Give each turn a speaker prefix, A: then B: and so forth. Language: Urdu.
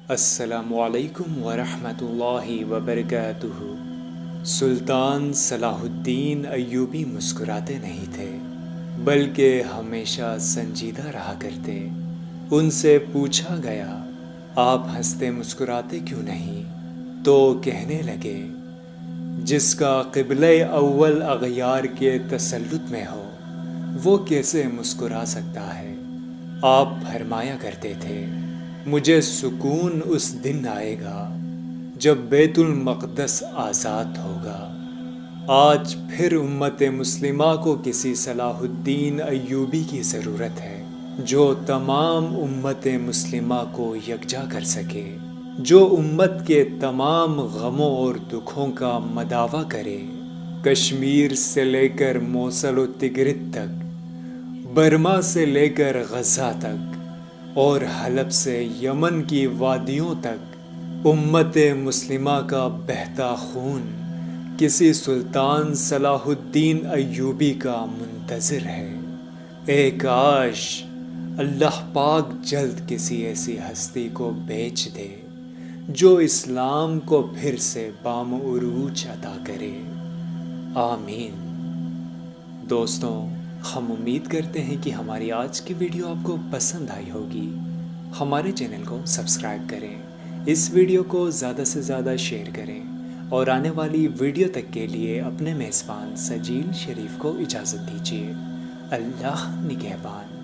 A: السلام علیکم ورحمۃ اللہ وبرکاتہ۔ سلطان صلاح الدین ایوبی مسکراتے نہیں تھے بلکہ ہمیشہ سنجیدہ رہا کرتے۔ ان سے پوچھا گیا، آپ ہنستے مسکراتے کیوں نہیں؟ تو کہنے لگے، جس کا قبلہ اول اغیار کے تسلط میں ہو وہ کیسے مسکرا سکتا ہے؟ آپ فرمایا کرتے تھے، مجھے سکون اس دن آئے گا جب بیت المقدس آزاد ہوگا۔ آج پھر امت مسلمہ کو کسی صلاح الدین ایوبی کی ضرورت ہے جو تمام امت مسلمہ کو یکجا کر سکے، جو امت کے تمام غموں اور دکھوں کا مداوع کرے۔ کشمیر سے لے کر موصل و تگرت تک، برما سے لے کر غزہ تک، اور حلب سے یمن کی وادیوں تک امت مسلمہ کا بہتا خون کسی سلطان صلاح الدین ایوبی کا منتظر ہے۔ اے کاش اللہ پاک جلد کسی ایسی ہستی کو بھیج دے جو اسلام کو پھر سے بام عروج عطا کرے، آمین۔ دوستوں، ہم امید کرتے ہیں کہ ہماری آج کی ویڈیو آپ کو پسند آئی ہوگی۔ ہمارے چینل کو سبسکرائب کریں، اس ویڈیو کو زیادہ سے زیادہ شیئر کریں، اور آنے والی ویڈیو تک کے لیے اپنے میزبان سجیل شریف کو اجازت دیجیے۔ اللہ نگہبان۔